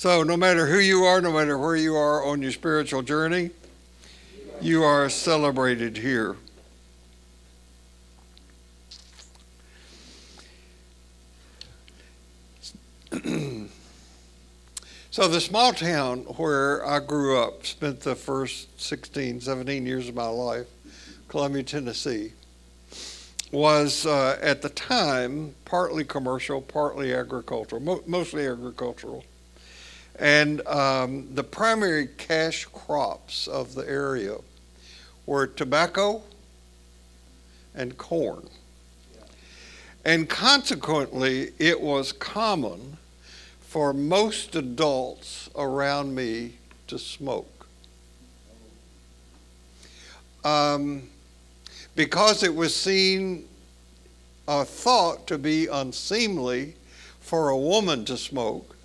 So no matter who you are, no matter where you are on your spiritual journey, you are celebrated here. So the small town where I grew up, spent the first 16, 17 years of my life, Columbia, Tennessee, was at the time partly commercial, partly agricultural, mostly agricultural. And the primary cash crops of the area were tobacco and corn. And consequently, it was common for most adults around me to smoke. Because it was seen or thought to be unseemly for a woman to smoke,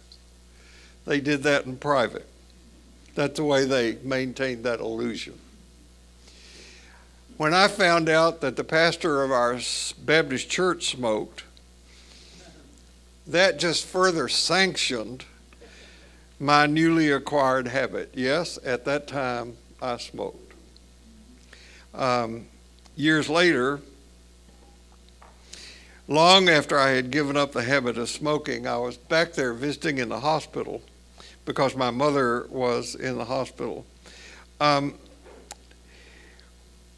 they did that in private. That's the way they maintained that illusion. When I found out that the pastor of our Baptist church smoked, that just further sanctioned my newly acquired habit. Yes, at that time I smoked. Years later, long after I had given up the habit of smoking, I was back there visiting in the hospital because my mother was in the hospital.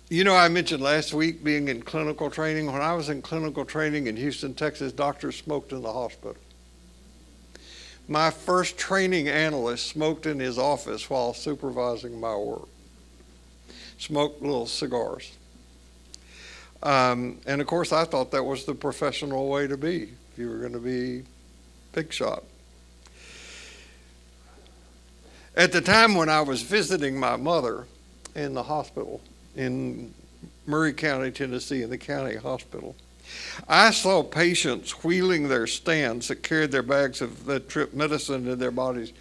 You know, I mentioned last week being in clinical training. When I was in clinical training in Houston, Texas, doctors smoked in the hospital. My first training analyst smoked in his office while supervising my work. Smoked little cigars. And of course, I thought that was the professional way to be if you were going to be big shot. At the time when I was visiting my mother in the hospital, in Murray County, Tennessee, in the county hospital, I saw patients wheeling their stands that carried their bags of that trip medicine in their bodies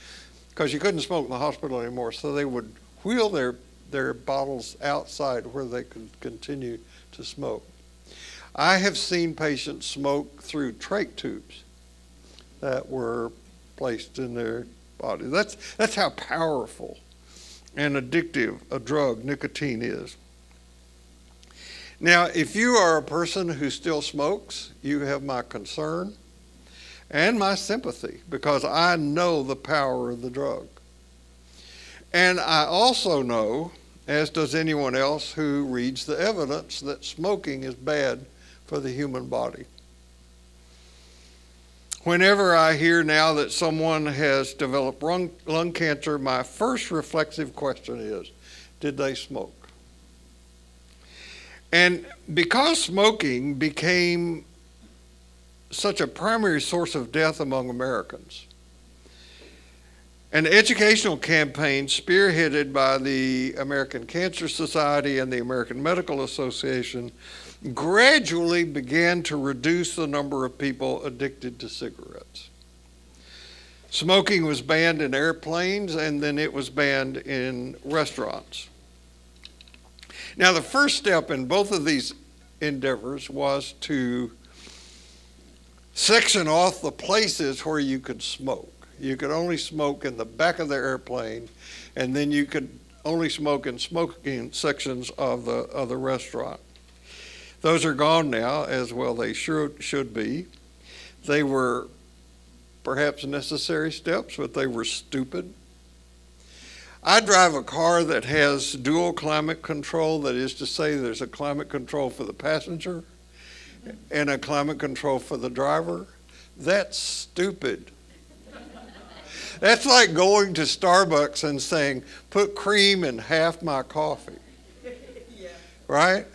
because you couldn't smoke in the hospital anymore. So they would wheel their bottles outside where they could continue to smoke. I have seen patients smoke through trach tubes that were placed in their body. That's how powerful and addictive a drug nicotine is. Now, if you are a person who still smokes, you have my concern and my sympathy because I know the power of the drug. And I also know, as does anyone else who reads the evidence, that smoking is bad for the human body. Whenever I hear now that someone has developed lung cancer, my first reflexive question is, did they smoke? And because smoking became such a primary source of death among Americans, an educational campaign spearheaded by the American Cancer Society and the American Medical Association gradually began to reduce the number of people addicted to cigarettes. Smoking was banned in airplanes, and then it was banned in restaurants. Now, the first step in both of these endeavors was to section off the places where you could smoke. You could only smoke in the back of the airplane, and then you could only smoke in smoking sections of the restaurant. Those are gone now, as well they should be. They were perhaps necessary steps, but they were stupid. I drive a car that has dual climate control. That is to say, there's a climate control for the passenger and a climate control for the driver. That's stupid. That's like going to Starbucks and saying, put cream in half my coffee. Yeah. Right?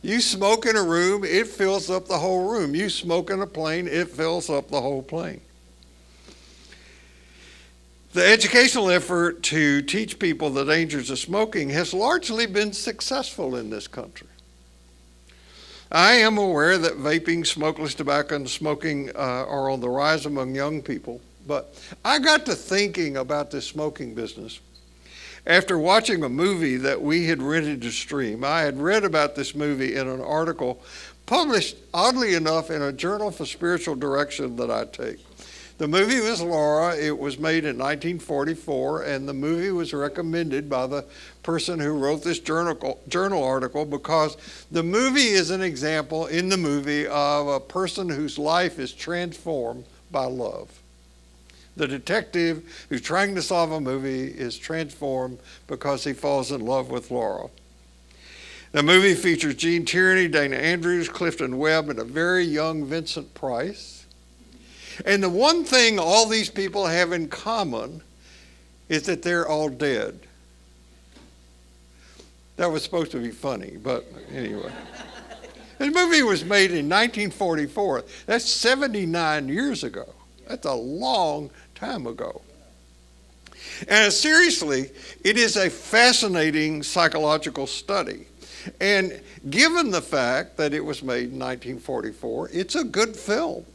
You smoke in a room, it fills up the whole room. You smoke in a plane, it fills up the whole plane. The educational effort to teach people the dangers of smoking has largely been successful in this country. I am aware that vaping, smokeless tobacco, and smoking are on the rise among young people, but I got to thinking about this smoking business after watching a movie that we had rented to stream. I had read about this movie in an article published, oddly enough, in a journal for spiritual direction that I take. The movie was Laura. It was made in 1944, and the movie was recommended by the person who wrote this journal article because the movie is an example in the movie of a person whose life is transformed by love. The detective who's trying to solve a movie is transformed because he falls in love with Laura. The movie features Gene Tierney, Dana Andrews, Clifton Webb, and a very young Vincent Price. And the one thing all these people have in common is that they're all dead. That was supposed to be funny, but anyway. The movie was made in 1944. That's 79 years ago. That's a long time ago. And seriously, it is a fascinating psychological study. And given the fact that it was made in 1944, it's a good film.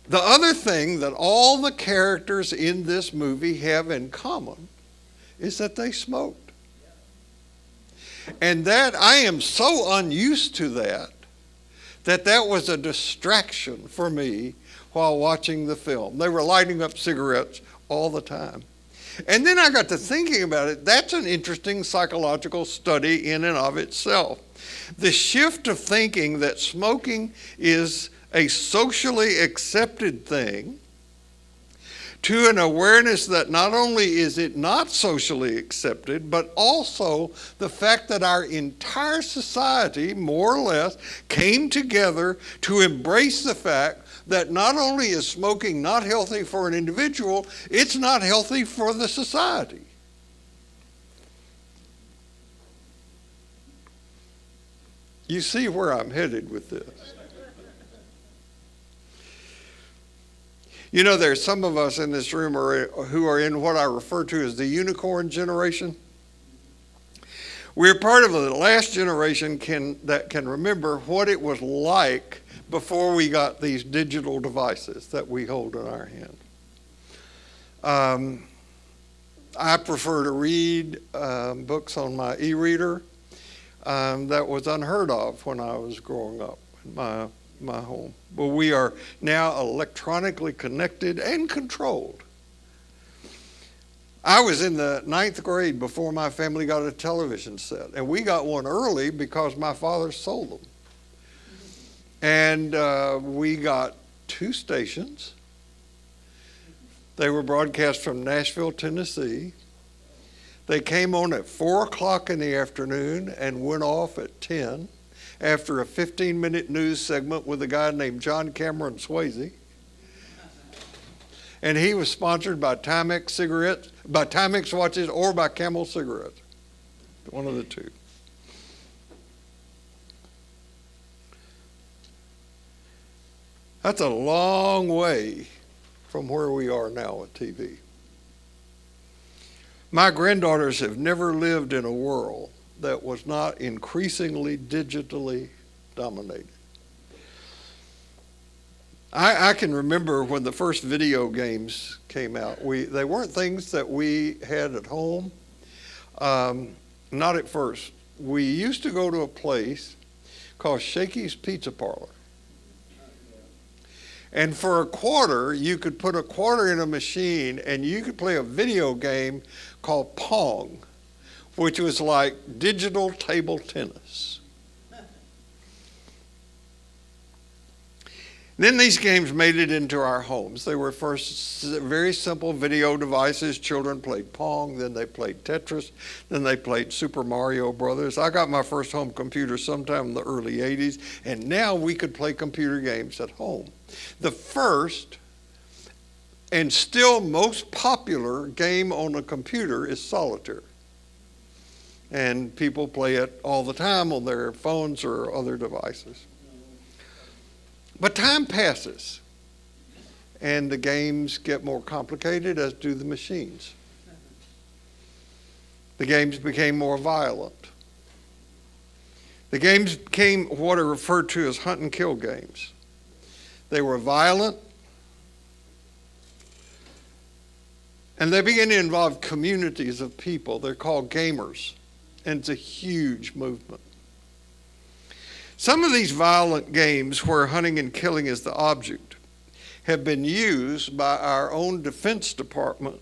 The other thing that all the characters in this movie have in common is that they smoked. And that I am so unused to that was a distraction for me while watching the film. They were lighting up cigarettes all the time. And then I got to thinking about it. That's an interesting psychological study in and of itself. The shift of thinking that smoking is a socially accepted thing to an awareness that not only is it not socially accepted, but also the fact that our entire society, more or less, came together to embrace the fact that not only is smoking not healthy for an individual, it's not healthy for the society. You see where I'm headed with this. You know, there's some of us in this room who are in what I refer to as the unicorn generation. We're part of the last generation that can remember what it was like before we got these digital devices that we hold in our hand. I prefer to read books on my e-reader. That was unheard of when I was growing up in my home. But we are now electronically connected and controlled. I was in the 9th grade before my family got a television set, and we got one early because my father sold them. And we got 2 stations. They were broadcast from Nashville, Tennessee. They came on at 4 o'clock in the afternoon and went off at 10 after a 15-minute news segment with a guy named John Cameron Swayze. And he was sponsored by Timex cigarettes, by Timex watches, or by Camel cigarettes. One of the two. That's a long way from where we are now with TV. My granddaughters have never lived in a world that was not increasingly digitally dominated. I can remember when the first video games came out. They weren't things that we had at home. Not at first. We used to go to a place called Shakey's Pizza Parlor. And for $0.25, you could put $0.25 in a machine and you could play a video game called Pong, which was like digital table tennis. Then these games made it into our homes. They were first very simple video devices. Children played Pong, then they played Tetris, then they played Super Mario Brothers. I got my first home computer sometime in the early 80s, and now we could play computer games at home. The first and still most popular game on a computer is solitaire. And people play it all the time on their phones or other devices. But time passes, and the games get more complicated, as do the machines. The games became more violent. The games became what are referred to as hunt and kill games. They were violent, and they began to involve communities of people. They're called gamers, and it's a huge movement. Some of these violent games where hunting and killing is the object have been used by our own Defense Department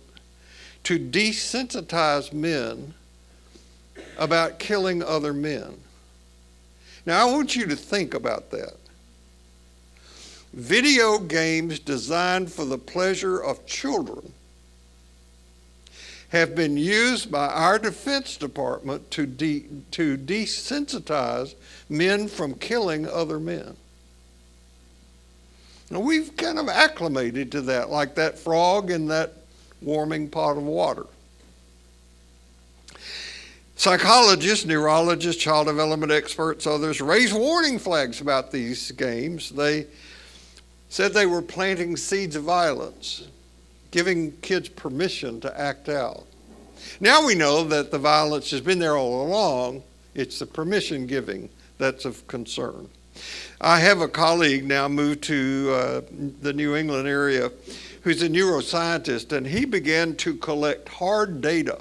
to desensitize men about killing other men. Now, I want you to think about that. Video games designed for the pleasure of children have been used by our Defense Department to desensitize men from killing other men. Now, we've kind of acclimated to that, like that frog in that warming pot of water. Psychologists, neurologists, child development experts, others raise warning flags about these games. They said they were planting seeds of violence, giving kids permission to act out. Now we know that the violence has been there all along. It's the permission giving that's of concern. I have a colleague now moved to the New England area who's a neuroscientist, and he began to collect hard data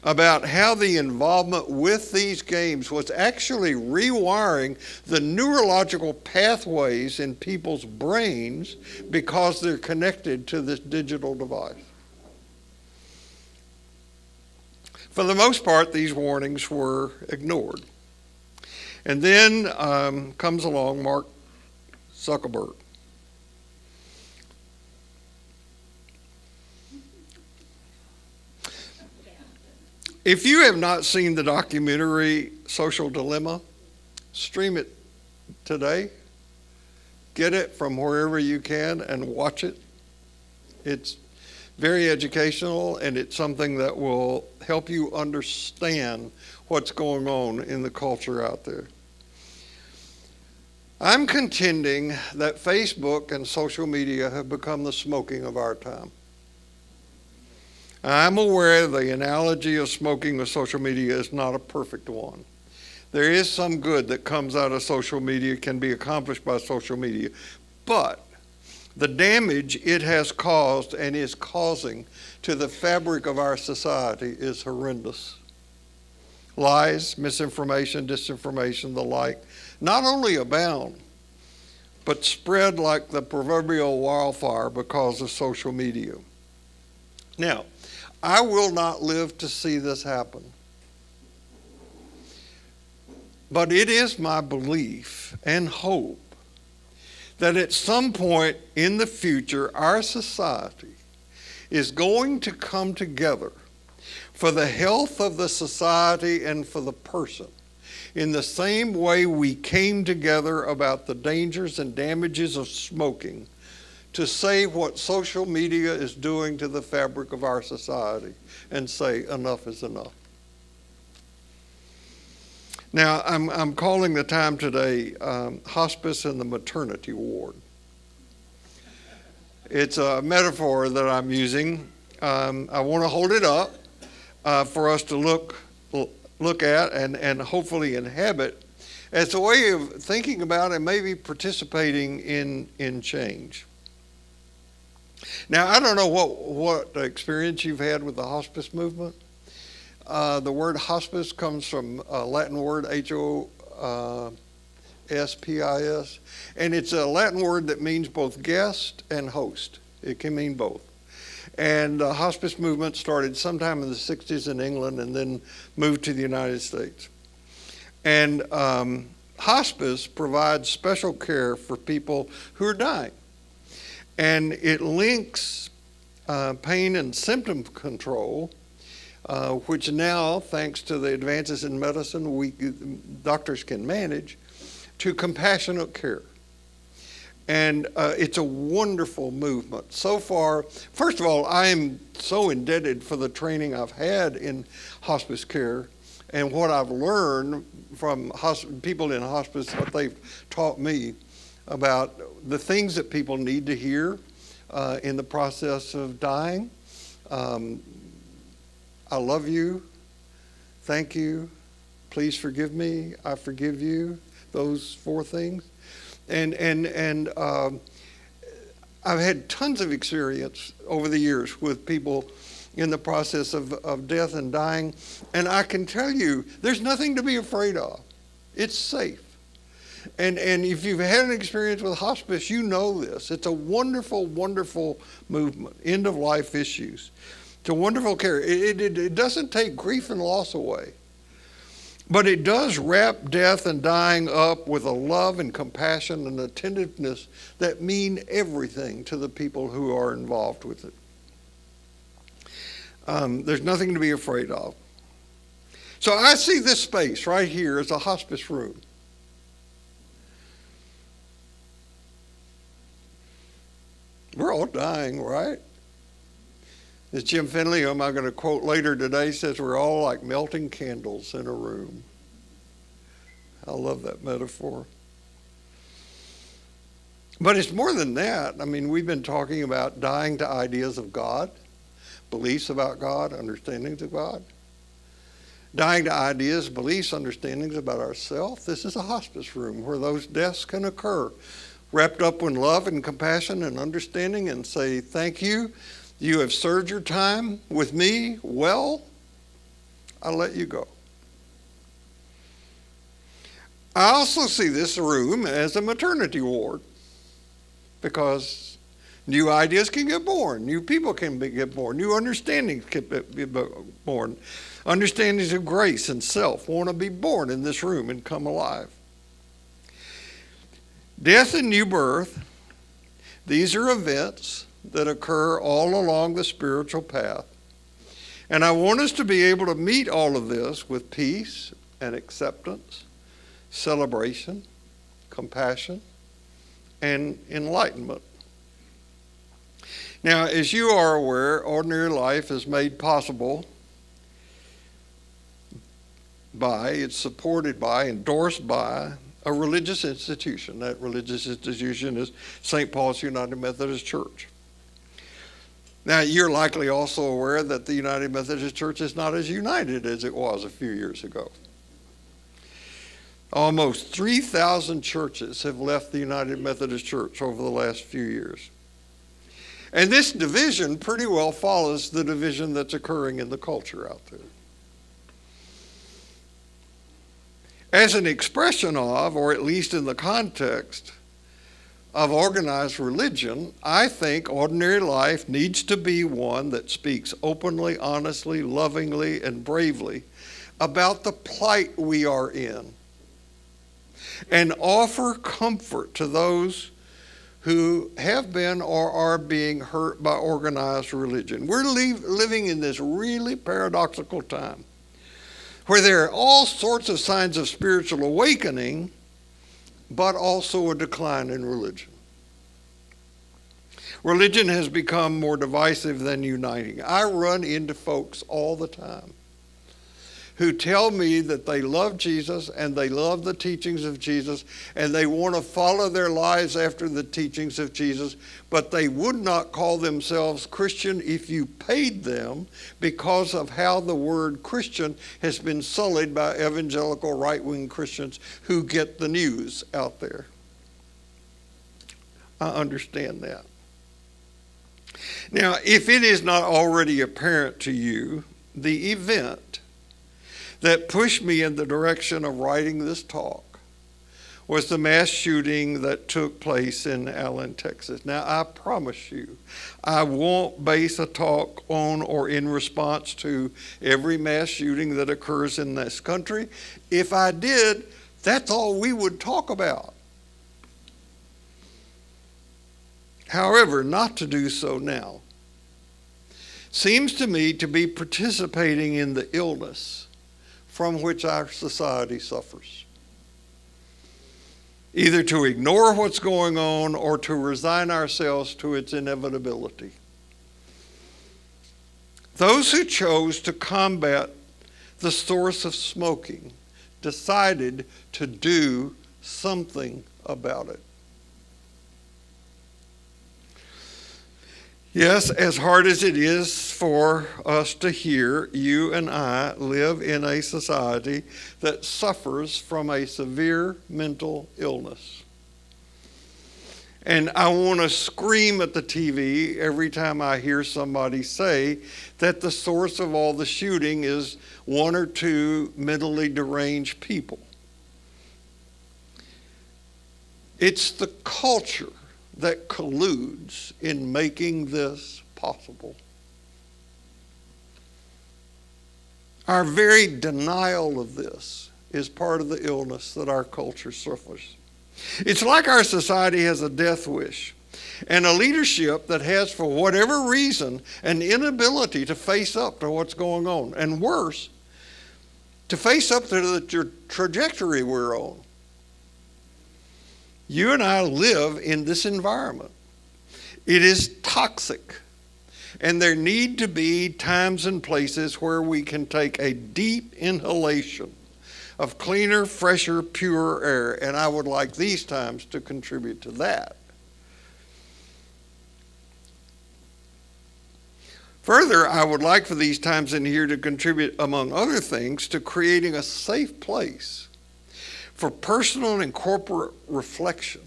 about how the involvement with these games was actually rewiring the neurological pathways in people's brains because they're connected to this digital device. For the most part, these warnings were ignored. And then comes along Mark Zuckerberg. If you have not seen the documentary Social Dilemma, stream it today. Get it from wherever you can and watch it. It's very educational, and it's something that will help you understand what's going on in the culture out there. I'm contending that Facebook and social media have become the smoking of our time. I'm aware the analogy of smoking with social media is not a perfect one. There is some good that comes out of social media, can be accomplished by social media, but the damage it has caused and is causing to the fabric of our society is horrendous. Lies, misinformation, disinformation, the like, not only abound, but spread like the proverbial wildfire because of social media. Now, I will not live to see this happen. But it is my belief and hope that at some point in the future, our society is going to come together for the health of the society and for the person, in the same way we came together about the dangers and damages of smoking to say what social media is doing to the fabric of our society and say enough is enough. Now, I'm calling the time today Hospice in the Maternity ward. It's a metaphor that I'm using. I want to hold it up for us to look at and hopefully inhabit as a way of thinking about and maybe participating in change. Now, I don't know what experience you've had with the hospice movement. The word hospice comes from a Latin word, Hospis, and it's a Latin word that means both guest and host. It can mean both. And the hospice movement started sometime in the 60s in England and then moved to the United States. And hospice provides special care for people who are dying. And it links pain and symptom control, which now, thanks to the advances in medicine, doctors can manage, to compassionate care. And it's a wonderful movement. So far, first of all, I am so indebted for the training I've had in hospice care and what I've learned from people in hospice, what they've taught me about the things that people need to hear in the process of dying. I love you. Thank you. Please forgive me. I forgive you. Those 4 things. And I've had tons of experience over the years with people in the process of death and dying. And I can tell you, there's nothing to be afraid of. It's safe. And if you've had an experience with hospice, you know this. It's a wonderful, wonderful movement, end-of-life issues. It's a wonderful care. It doesn't take grief and loss away, but it does wrap death and dying up with a love and compassion and attentiveness that mean everything to the people who are involved with it. There's nothing to be afraid of. So I see this space right here as a hospice room. We're all dying, right? As Jim Finley, whom I'm going to quote later today, says we're all like melting candles in a room. I love that metaphor. But it's more than that. I mean, we've been talking about dying to ideas of God, beliefs about God, understandings of God. Dying to ideas, beliefs, understandings about ourselves. This is a hospice room where those deaths can occur, wrapped up in love and compassion and understanding, and say, thank you. You have served your time with me well. I'll let you go. I also see this room as a maternity ward, because new ideas can get born, new people can get born, new understandings can be born. Understandings of grace and self want to be born in this room and come alive. Death and new birth, these are events that occur all along the spiritual path. And I want us to be able to meet all of this with peace and acceptance, celebration, compassion, and enlightenment. Now, as you are aware, ordinary life is made possible by, it's supported by, endorsed by a religious institution. That religious institution is St. Paul's United Methodist Church. Now, you're likely also aware that the United Methodist Church is not as united as it was a few years ago. Almost 3,000 churches have left the United Methodist Church over the last few years. And this division pretty well follows the division that's occurring in the culture out there. As an expression of, or at least in the context of organized religion, I think ordinary life needs to be one that speaks openly, honestly, lovingly, and bravely about the plight we are in, and offer comfort to those who have been or are being hurt by organized religion. We're living in this really paradoxical time where there are all sorts of signs of spiritual awakening, but also a decline in religion. Religion has become more divisive than uniting. I run into folks all the time who tell me that they love Jesus and they love the teachings of Jesus and they want to follow their lives after the teachings of Jesus, but they would not call themselves Christian if you paid them, because of how the word Christian has been sullied by evangelical right-wing Christians who get the news out there. I understand that. Now, if it is not already apparent to you, the event that pushed me in the direction of writing this talk was the mass shooting that took place in Allen, Texas. Now, I promise you, I won't base a talk on or in response to every mass shooting that occurs in this country. If I did, that's all we would talk about. However, not to do so now seems to me to be participating in the illness from which our society suffers. Either to ignore what's going on or to resign ourselves to its inevitability. Those who chose to combat the source of smoking decided to do something about it. Yes, as hard as it is for us to hear, you and I live in a society that suffers from a severe mental illness. And I want to scream at the TV every time I hear somebody say that the source of all the shooting is one or two mentally deranged people. It's the culture that colludes in making this possible. Our very denial of this is part of the illness that our culture suffers. It's like our society has a death wish and a leadership that has, for whatever reason, an inability to face up to what's going on. And worse, to face up to the trajectory we're on. You and I live in this environment. It is toxic. And there need to be times and places where we can take a deep inhalation of cleaner, fresher, purer air. And I would like these times to contribute to that. Further, I would like for these times in here to contribute, among other things, to creating a safe place for personal and corporate reflection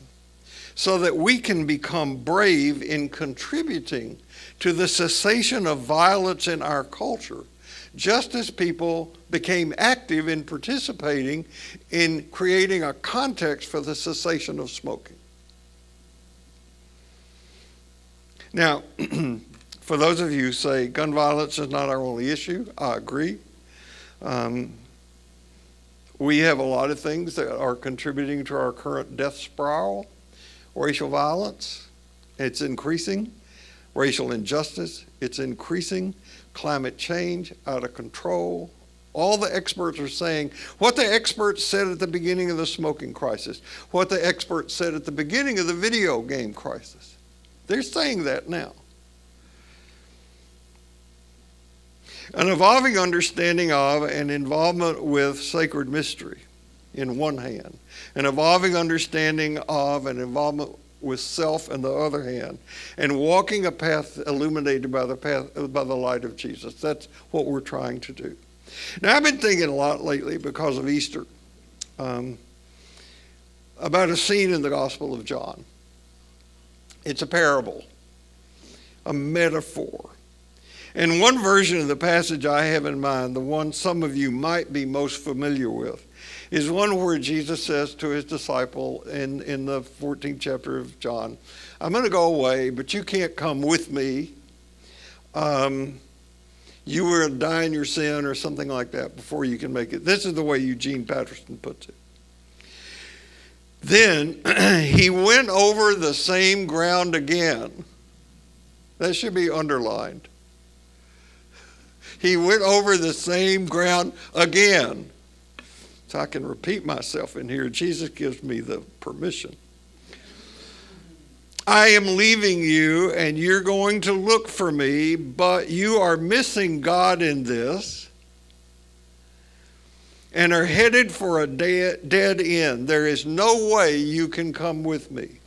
so that we can become brave in contributing to the cessation of violence in our culture, just as people became active in participating in creating a context for the cessation of smoking. Now, for those of you who say gun violence is not our only issue, I agree. We have a lot of things that are contributing to our current death spiral. Racial violence, it's increasing. Racial injustice, it's increasing. Climate change, out of control. All the experts are saying what the experts said at the beginning of the smoking crisis, what the experts said at the beginning of the video game crisis. They're saying that now. An evolving understanding of and involvement with sacred mystery in one hand, an evolving understanding of and involvement with self in the other hand, and walking a path illuminated by the light of Jesus. That's what we're trying to do. Now, I've been thinking a lot lately because of Easter about a scene in the Gospel of John. It's a parable, a metaphor. And one version of the passage I have in mind, the one some of you might be most familiar with, is one where Jesus says to his disciple in the 14th chapter of John, I'm going to go away, but you can't come with me. You will die in your sin or something like that before you can make it. This is the way Eugene Patterson puts it. Then he went over the same ground again. That should be underlined. He went over the same ground again. So I can repeat myself in here. Jesus gives me the permission. I am leaving you and you're going to look for me, but you are missing God in this and are headed for a dead end. There is no way you can come with me.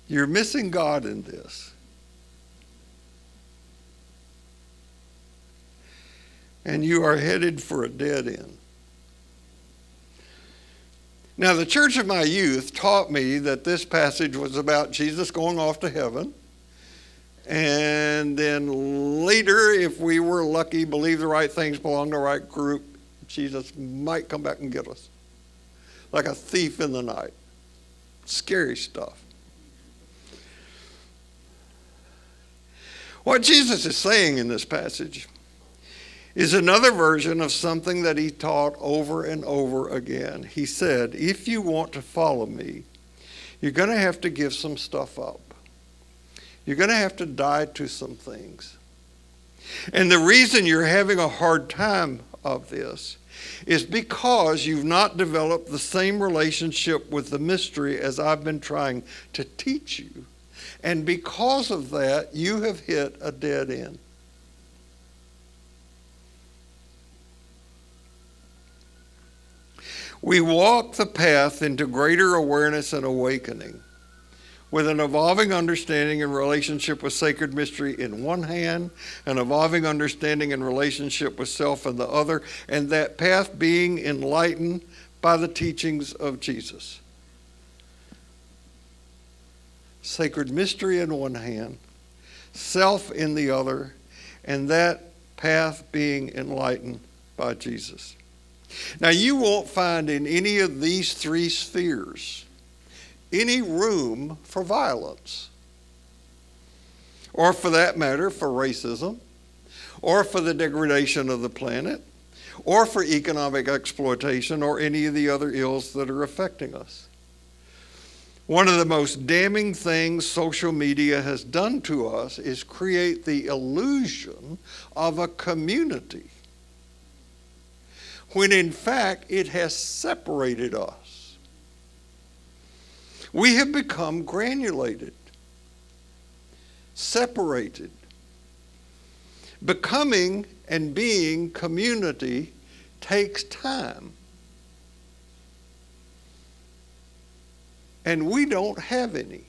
You're missing God in this. And you are headed for a dead end. Now, the church of my youth taught me that this passage was about Jesus going off to heaven. And then later, if we were lucky, believe the right things, belong to the right group, Jesus might come back and get us. Like a thief in the night. Scary stuff. What Jesus is saying in this passage is another version of something that he taught over and over again. He said, if you want to follow me, you're going to have to give some stuff up. You're going to have to die to some things. And the reason you're having a hard time of this is because you've not developed the same relationship with the mystery as I've been trying to teach you. And because of that, you have hit a dead end. We walk the path into greater awareness and awakening with an evolving understanding and relationship with sacred mystery in one hand, an evolving understanding and relationship with self in the other, and that path being enlightened by the teachings of Jesus. Sacred mystery in one hand, self in the other, and that path being enlightened by Jesus. Now, you won't find in any of these three spheres any room for violence, or for that matter, for racism, or for the degradation of the planet, or for economic exploitation, or any of the other ills that are affecting us. One of the most damning things social media has done to us is create the illusion of a community, when in fact it has separated us. We have become granulated, separated. Becoming and being community takes time. And we don't have any.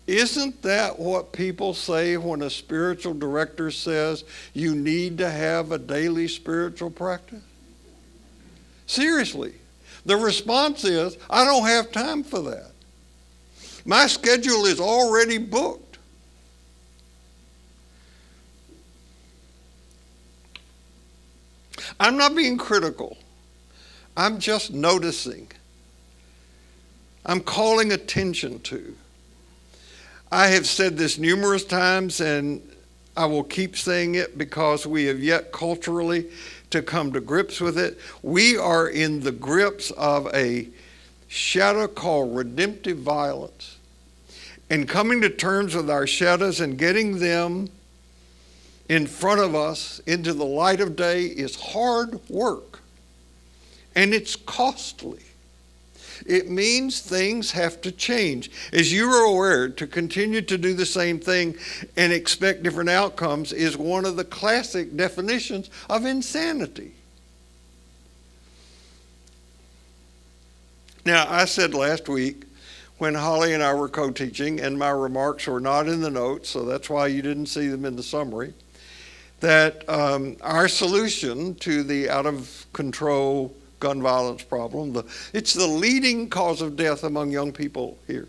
Isn't that what people say when a spiritual director says you need to have a daily spiritual practice? Seriously. The response is, I don't have time for that. My schedule is already booked. I'm not being critical. I'm just noticing. I'm calling attention to. I have said this numerous times, and I will keep saying it because we have yet culturally to come to grips with it. We are in the grips of a shadow called redemptive violence. And coming to terms with our shadows and getting them in front of us into the light of day is hard work. And it's costly. It means things have to change. As you are aware, to continue to do the same thing and expect different outcomes is one of the classic definitions of insanity. Now, I said last week when Holly and I were co-teaching, and my remarks were not in the notes, so that's why you didn't see them in the summary, that our solution to the out-of-control gun violence problem, it's the leading cause of death among young people here.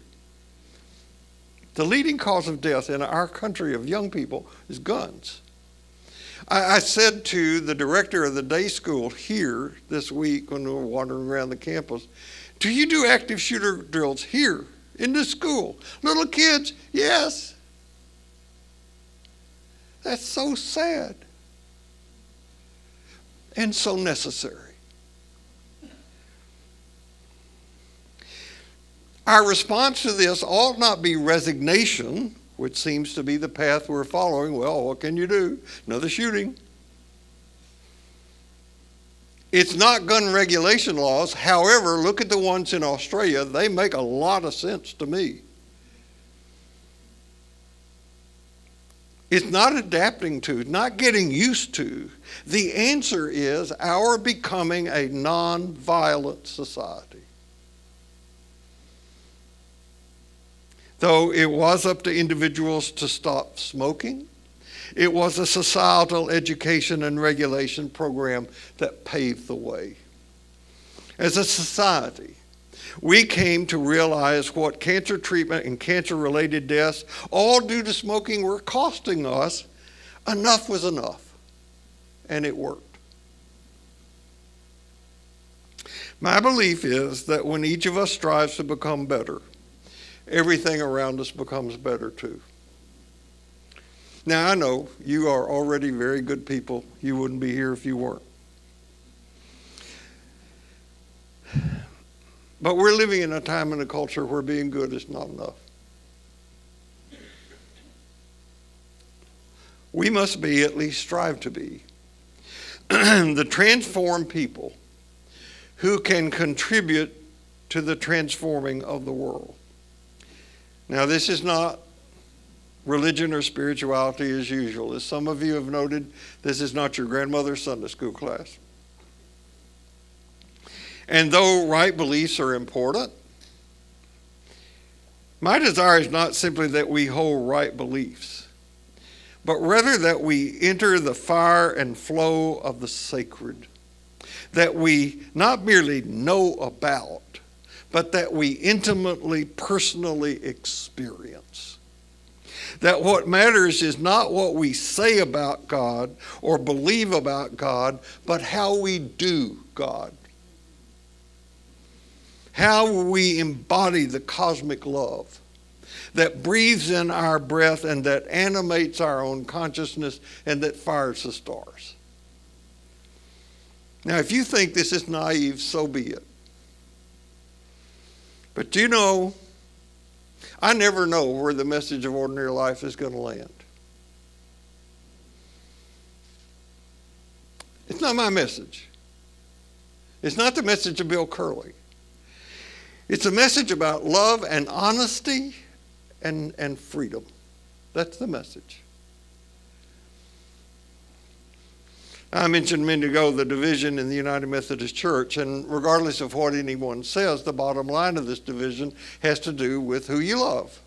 The leading cause of death in our country of young people is guns. I said to the director of the day school here this week when we were wandering around the campus, do you do active shooter drills here in this school? Little kids, yes. That's so sad and so necessary. Our response to this ought not be resignation, which seems to be the path we're following. Well, what can you do? Another shooting. It's not gun regulation laws. However, look at the ones in Australia. They make a lot of sense to me. It's not adapting to, not getting used to. The answer is our becoming a non-violent society. Though it was up to individuals to stop smoking, it was a societal education and regulation program that paved the way. As a society, we came to realize what cancer treatment and cancer-related deaths, all due to smoking, were costing us. Enough was enough, and it worked. My belief is that when each of us strives to become better, everything around us becomes better too. Now, I know you are already very good people. You wouldn't be here if you weren't. But we're living in a time and a culture where being good is not enough. We must be, at least strive to be, the transformed people who can contribute to the transforming of the world. Now, this is not religion or spirituality as usual. As some of you have noted, this is not your grandmother's Sunday school class. And though right beliefs are important, my desire is not simply that we hold right beliefs, but rather that we enter the fire and flow of the sacred, that we not merely know about, but that we intimately, personally experience. That what matters is not what we say about God or believe about God, but how we do God. How we embody the cosmic love that breathes in our breath and that animates our own consciousness and that fires the stars. Now, if you think this is naive, so be it. But you know, I never know where the message of ordinary life is going to land. It's not my message. It's not the message of Bill Kerley. It's a message about love and honesty and freedom. That's the message. I mentioned a minute ago the division in the United Methodist Church, and regardless of what anyone says, the bottom line of this division has to do with who you love.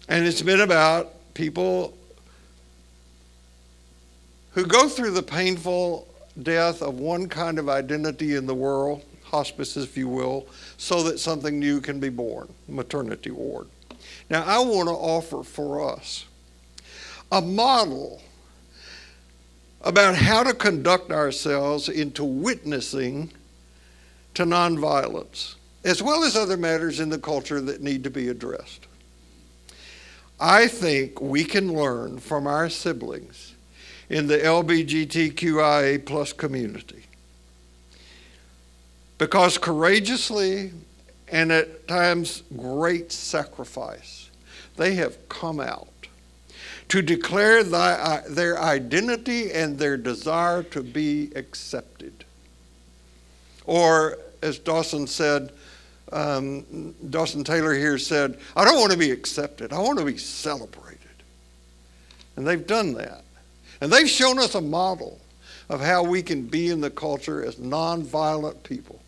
And it's been about people who go through the painful death of one kind of identity in the world, hospice if you will, so that something new can be born, maternity ward. Now I want to offer for us a model about how to conduct ourselves into witnessing to nonviolence, as well as other matters in the culture that need to be addressed. I think we can learn from our siblings in the LGBTQIA plus community, because courageously and at times great sacrifice, they have come out to declare their identity and their desire to be accepted. Or, as Dawson said, Dawson Taylor here said, I don't want to be accepted, I want to be celebrated. And they've done that. And they've shown us a model of how we can be in the culture as nonviolent people,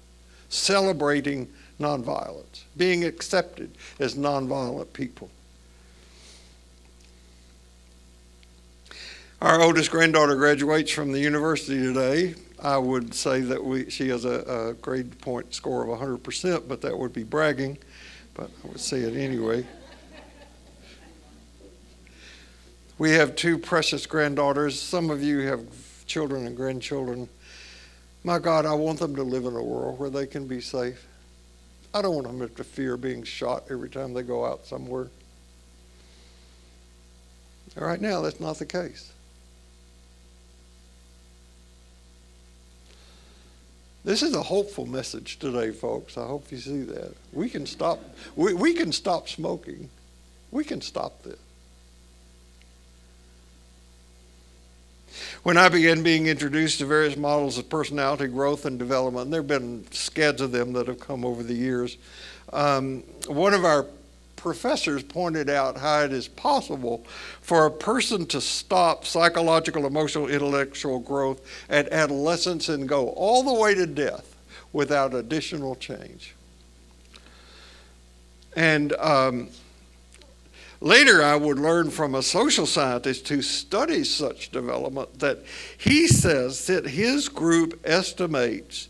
celebrating nonviolence, being accepted as nonviolent people. Our oldest granddaughter graduates from the university today. I would say that she has a grade point score of 100%, but that would be bragging, but I would say it anyway. We have two precious granddaughters. Some of you have children and grandchildren. My God, I want them to live in a world where they can be safe. I don't want them to fear being shot every time they go out somewhere. Right now, that's not the case. This is a hopeful message today, folks. I hope you see that. We can stop. We can stop smoking. We can stop this. When I began being introduced to various models of personality growth and development, and there have been scads of them that have come over the years, one of our professors pointed out how it is possible for a person to stop psychological, emotional, intellectual growth at adolescence and go all the way to death without additional change. And later I would learn from a social scientist who studies such development that he says that his group estimates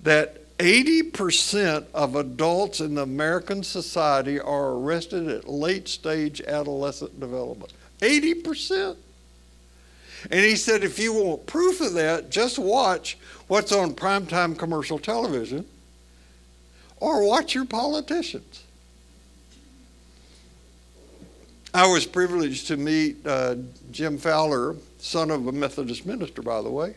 that 80% of adults in the American society are arrested at late stage adolescent development. 80%. And he said, if you want proof of that, just watch what's on primetime commercial television or watch your politicians. I was privileged to meet Jim Fowler, son of a Methodist minister, by the way,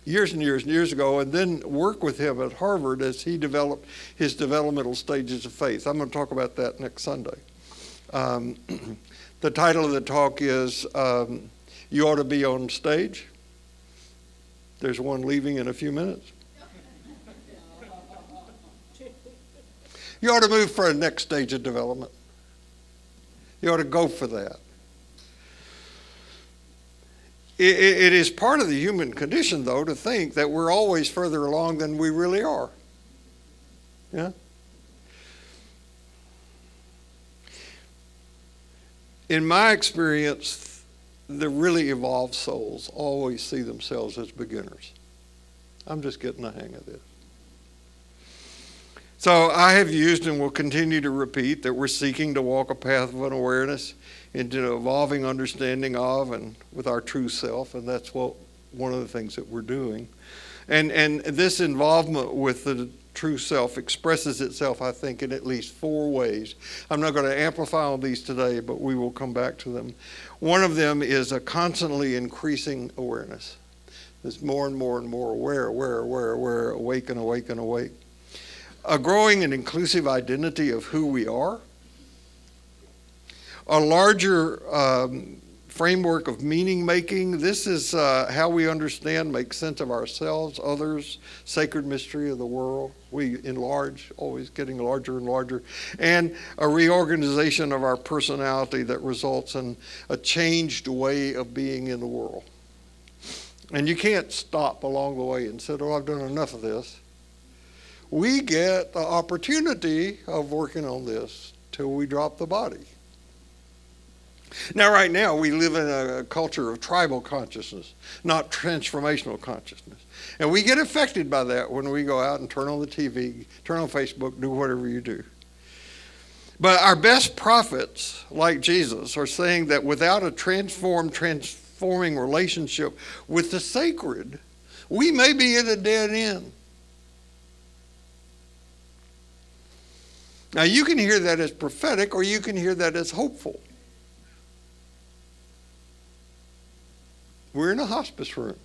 years and years and years ago, and then work with him at Harvard as he developed his developmental stages of faith. I'm going to talk about that next Sunday. The title of the talk is You Ought to Be on Stage. There's one leaving in a few minutes. You ought to move for a next stage of development. You ought to go for that. It is part of the human condition, though, to think that we're always further along than we really are. Yeah? In my experience, the really evolved souls always see themselves as beginners. I'm just getting the hang of this. So I have used and will continue to repeat that we're seeking to walk a path of unawareness into an evolving understanding of and with our true self, and that's one of the things that we're doing. And this involvement with the true self expresses itself, I think, in at least 4 ways. I'm not going to amplify all these today, but we will come back to them. One of them is a constantly increasing awareness. There's more and more and more aware, awake and awake and awake. A growing and inclusive identity of who we are. A larger framework of meaning making. This is how we understand, make sense of ourselves, others, sacred mystery of the world. We enlarge, always getting larger and larger. And a reorganization of our personality that results in a changed way of being in the world. And you can't stop along the way and say, oh, I've done enough of this. We get the opportunity of working on this till we drop the body. Now, right now, we live in a culture of tribal consciousness, not transformational consciousness. And we get affected by that when we go out and turn on the TV, turn on Facebook, do whatever you do. But our best prophets, like Jesus, are saying that without a transforming relationship with the sacred, we may be at a dead end. Now, you can hear that as prophetic, or you can hear that as hopeful. We're in a hospice room.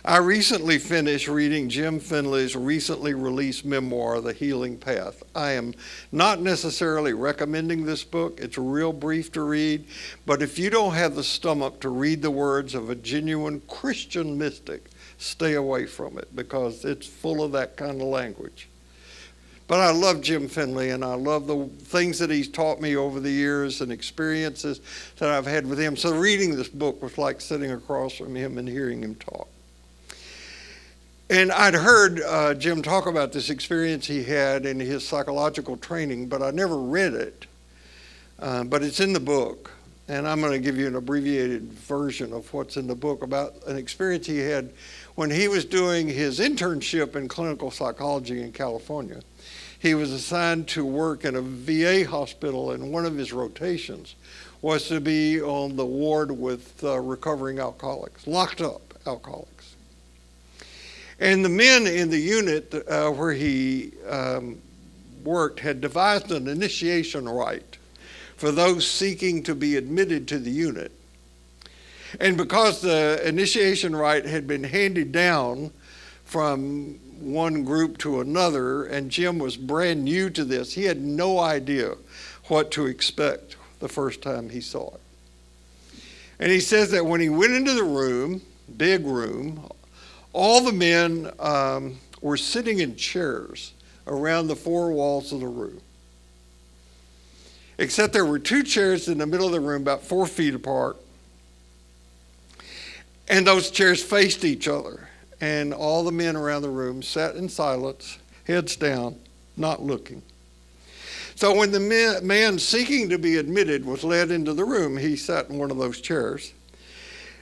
I recently finished reading Jim Finley's recently released memoir, The Healing Path. I am not necessarily recommending this book. It's real brief to read. But if you don't have the stomach to read the words of a genuine Christian mystic, stay away from it because it's full of that kind of language. But I love Jim Finley, and I love the things that he's taught me over the years and experiences that I've had with him. So reading this book was like sitting across from him and hearing him talk. And I'd heard Jim talk about this experience he had in his psychological training, but I never read it. But it's in the book. And I'm going to give you an abbreviated version of what's in the book about an experience he had when he was doing his internship in clinical psychology in California. He was assigned to work in a VA hospital, and one of his rotations was to be on the ward with recovering alcoholics, locked up alcoholics. And the men in the unit where he worked had devised an initiation rite for those seeking to be admitted to the unit. And because the initiation rite had been handed down from one group to another, and Jim was brand new to this, he had no idea what to expect the first time he saw it. And he says that when he went into the room, big room, all the men were sitting in chairs around the 4 walls of the room. Except there were 2 chairs in the middle of the room, about 4 feet apart. And those chairs faced each other. And all the men around the room sat in silence, heads down, not looking. So when the man seeking to be admitted was led into the room, he sat in one of those chairs.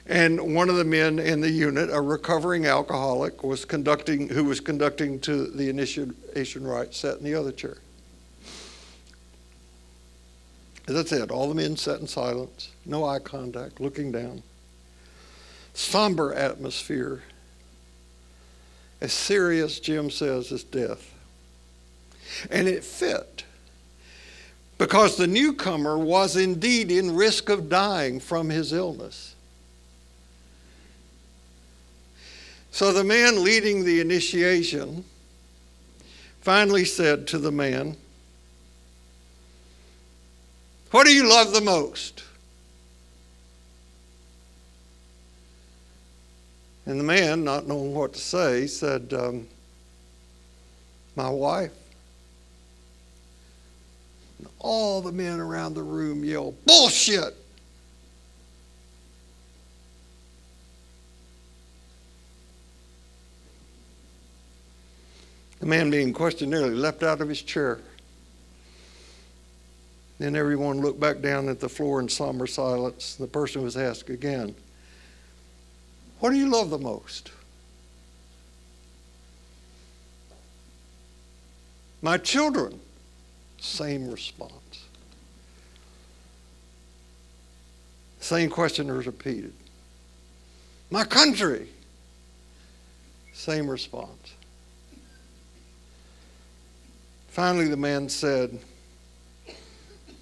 And one of the men in the unit, a recovering alcoholic, who was conducting to the initiation rite, sat in the other chair. As I said, all the men sat in silence, no eye contact, looking down. Somber atmosphere. As serious, Jim says, as death. And it fit, because the newcomer was indeed in risk of dying from his illness. So the man leading the initiation finally said to the man, "What do you love the most?" And the man, not knowing what to say, said, "My wife." And all the men around the room yelled, "Bullshit!" The man being questioned nearly leapt out of his chair. Then everyone looked back down at the floor in somber silence. The person was asked again, "What do you love the most?" My children, same response. Same question is repeated. My country, same response. Finally, the man said,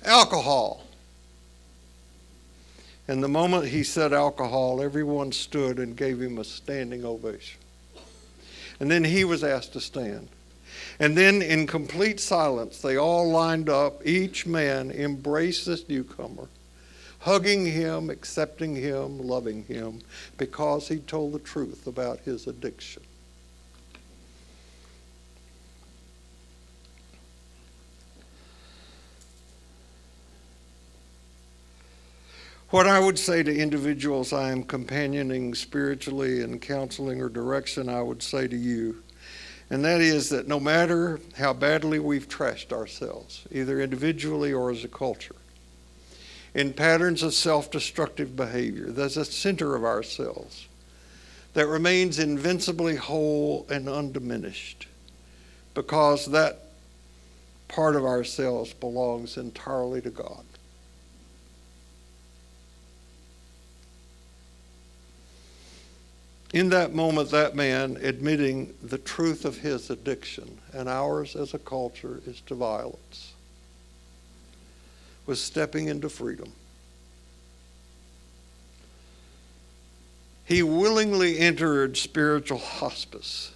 alcohol. And the moment he said alcohol, everyone stood and gave him a standing ovation. And then he was asked to stand. And then in complete silence, they all lined up. Each man embraced this newcomer, hugging him, accepting him, loving him, because he told the truth about his addiction. What I would say to individuals I am companioning spiritually and counseling or direction, I would say to you, and that is that no matter how badly we've trashed ourselves, either individually or as a culture, in patterns of self-destructive behavior, there's a center of ourselves that remains invincibly whole and undiminished, because that part of ourselves belongs entirely to God. In that moment, that man, admitting the truth of his addiction, and ours as a culture is to violence, was stepping into freedom. He willingly entered spiritual hospice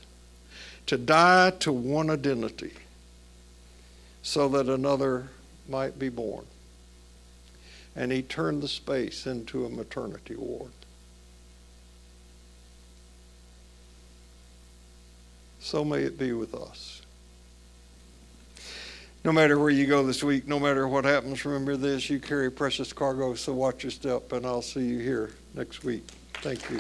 to die to one identity so that another might be born. And he turned the space into a maternity ward. So may it be with us. No matter where you go this week, no matter what happens, remember this: you carry precious cargo, so watch your step, and I'll see you here next week. Thank you.